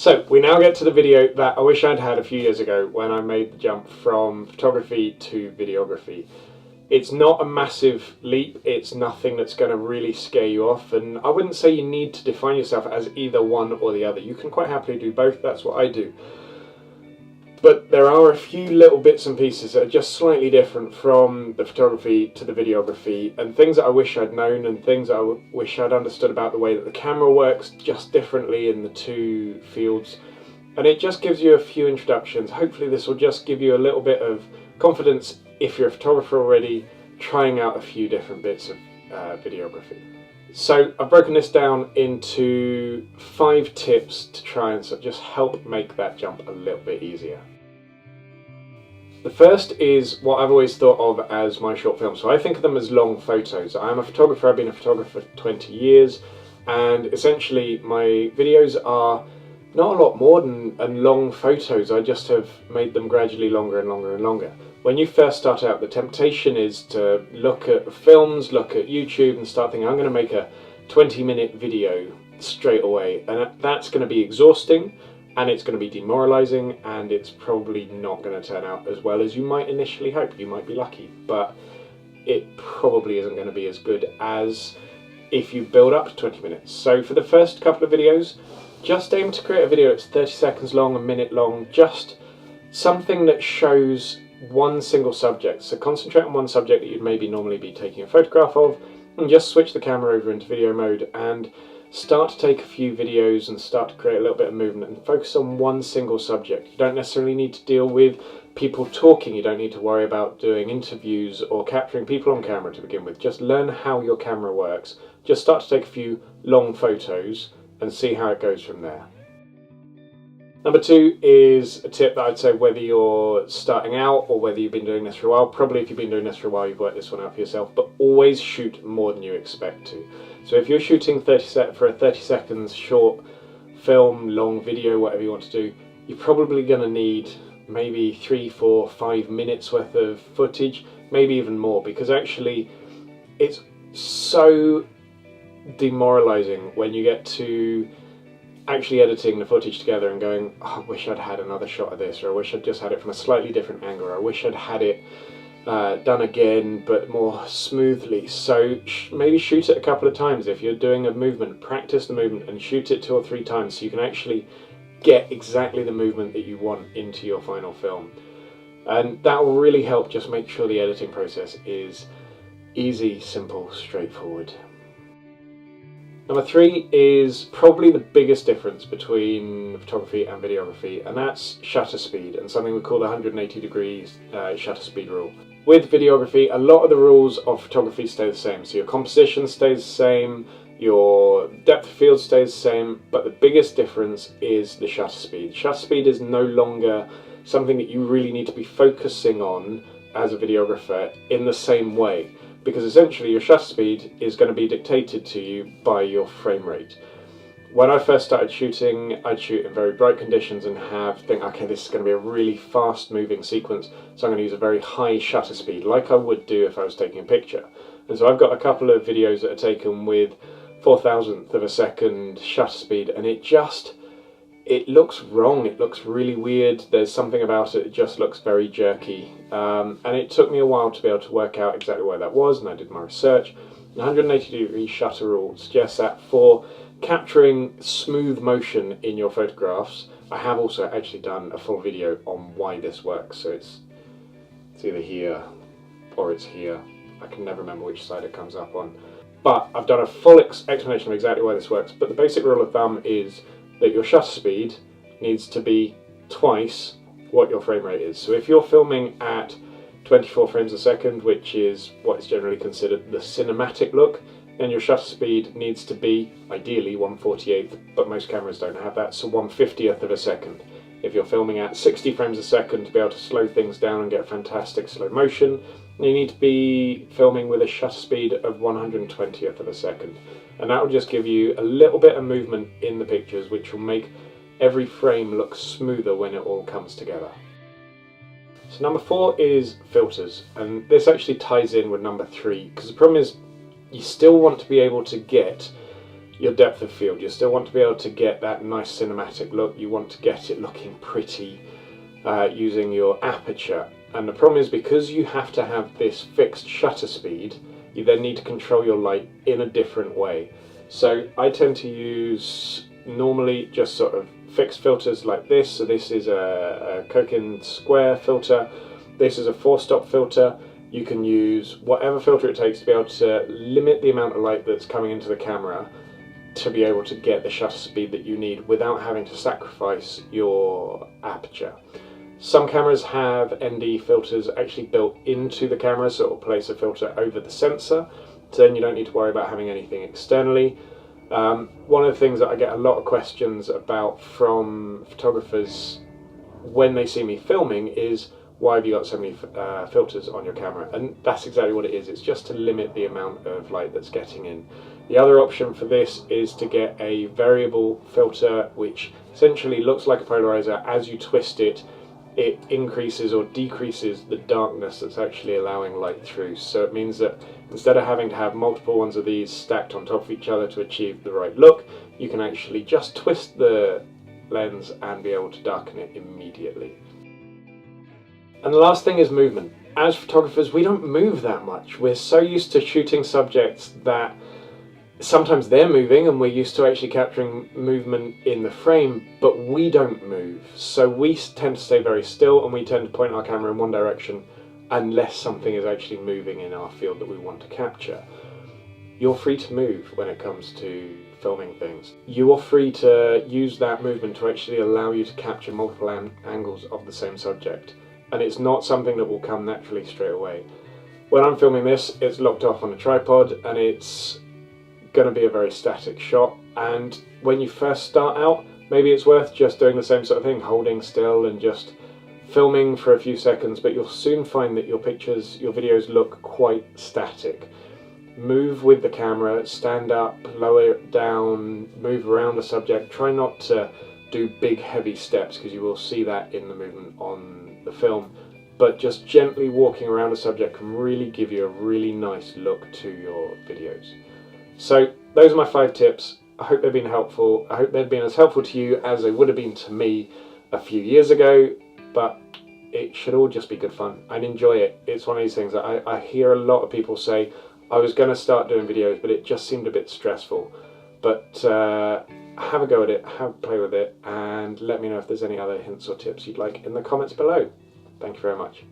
So we now get to the video that I wish I'd had a few years ago when I made the jump from photography to videography. It's not a massive leap, it's nothing that's going to really scare you off, and I wouldn't say you need to define yourself as either one or the other. You can quite happily do both, that's what I do. But there are a few little bits and pieces that are just slightly different from the photography to the videography, and things that I wish I'd known and things that I wish I'd understood about the way that the camera works just differently in the two fields. And it just gives you a few introductions. Hopefully this will just give you a little bit of confidence if you're a photographer already, trying out a few different bits of videography. So I've broken this down into 5 tips to try and just help make that jump a little bit easier. The first is what I've always thought of as my short films. So I think of them as long photos. I'm a photographer, I've been a photographer for 20 years, and essentially my videos are not a lot more than long photos. I just have made them gradually longer and longer and longer. When you first start out, the temptation is to look at films, look at YouTube and start thinking, I'm going to make a 20-minute video straight away, and that's going to be exhausting and it's going to be demoralizing, and it's probably not going to turn out as well as you might initially hope. You might be lucky, but it probably isn't going to be as good as if you build up to 20 minutes. So for the first couple of videos, just aim to create a video that's 30 seconds long, a minute long, just something that shows one single subject. So concentrate on one subject that you'd maybe normally be taking a photograph of, and just switch the camera over into video mode and start to take a few videos and start to create a little bit of movement and focus on one single subject. You don't necessarily need to deal with people talking, you don't need to worry about doing interviews or capturing people on camera to begin with. Just learn how your camera works. Just start to take a few long photos and see how it goes from there. Number 2 is a tip that I'd say whether you're starting out or whether you've been doing this for a while. Probably if you've been doing this for a while, you've worked this one out for yourself, but always shoot more than you expect to. So if you're shooting for a 30 seconds short film, long video, whatever you want to do, you're probably going to need maybe 3, 4, 5 minutes worth of footage, maybe even more, because actually it's so demoralizing when you get to actually editing the footage together and going, oh, I wish I'd had another shot of this, or I wish I'd just had it from a slightly different angle, or I wish I'd had it done again but more smoothly. So maybe shoot it a couple of times. If you're doing a movement, practice the movement and shoot it 2 or 3 times so you can actually get exactly the movement that you want into your final film. And that will really help just make sure the editing process is easy, simple, straightforward. Number 3 is probably the biggest difference between photography and videography, and that's shutter speed, and something we call the 180 degrees shutter speed rule. With videography, a lot of the rules of photography stay the same. So your composition stays the same, your depth of field stays the same, but the biggest difference is the shutter speed. Shutter speed is no longer something that you really need to be focusing on as a videographer in the same way, because essentially your shutter speed is going to be dictated to you by your frame rate. When I first started shooting, I'd shoot in very bright conditions and think, okay, this is going to be a really fast moving sequence, so I'm going to use a very high shutter speed, like I would do if I was taking a picture. And so I've got a couple of videos that are taken with 4,000th of a second shutter speed, and it looks wrong, it looks really weird. There's something about it, it just looks very jerky. And it took me a while to be able to work out exactly where that was, and I did my research. The 180 degree shutter rule suggests that for capturing smooth motion in your photographs, I have also actually done a full video on why this works. So it's either here or it's here. I can never remember which side it comes up on. But I've done a full explanation of exactly why this works. But the basic rule of thumb is that your shutter speed needs to be twice what your frame rate is. So if you're filming at 24 frames a second, which is what is generally considered the cinematic look, then your shutter speed needs to be ideally 1/48th, but most cameras don't have that, so 1/50th of a second. If you're filming at 60 frames a second to be able to slow things down and get fantastic slow motion, you need to be filming with a shutter speed of 1/120th of a second. And that will just give you a little bit of movement in the pictures, which will make every frame look smoother when it all comes together. So number 4 is filters, and this actually ties in with number 3, because the problem is you still want to be able to get your depth of field. You still want to be able to get that nice cinematic look. You want to get it looking pretty using your aperture. And the problem is, because you have to have this fixed shutter speed, you then need to control your light in a different way. So I tend to use normally just sort of fixed filters like this. So this is a Kokin square filter. This is a 4-stop filter. You can use whatever filter it takes to be able to limit the amount of light that's coming into the camera to be able to get the shutter speed that you need without having to sacrifice your aperture. Some cameras have ND filters actually built into the camera, so it will place a filter over the sensor, so then you don't need to worry about having anything externally. One of the things that I get a lot of questions about from photographers when they see me filming is, why have you got so many filters on your camera? And that's exactly what it is. It's just to limit the amount of light that's getting in. The other option for this is to get a variable filter, which essentially looks like a polarizer. As you twist it, it increases or decreases the darkness that's actually allowing light through. So it means that instead of having to have multiple ones of these stacked on top of each other to achieve the right look, you can actually just twist the lens and be able to darken it immediately. And the last thing is movement. As photographers, we don't move that much. We're so used to shooting subjects that sometimes they're moving and we're used to actually capturing movement in the frame, but we don't move. So we tend to stay very still, and we tend to point our camera in one direction unless something is actually moving in our field that we want to capture. You're free to move when it comes to filming things. You are free to use that movement to actually allow you to capture multiple angles of the same subject. And it's not something that will come naturally straight away. When I'm filming this, it's locked off on a tripod and it's going to be a very static shot. And when you first start out, maybe it's worth just doing the same sort of thing, holding still and just filming for a few seconds, but you'll soon find that your pictures, your videos look quite static. Move with the camera, stand up, lower it down, move around the subject. Try not to do big heavy steps, because you will see that in the movement on the film, but just gently walking around a subject can really give you a really nice look to your videos. So those are my 5 tips. I hope they've been helpful. I hope they've been as helpful to you as they would have been to me a few years ago, but it should all just be good fun and enjoy it. It's one of these things that I hear a lot of people say, I was going to start doing videos, but it just seemed a bit stressful. But have a go at it, have a play with it, and let me know if there's any other hints or tips you'd like in the comments below. Thank you very much.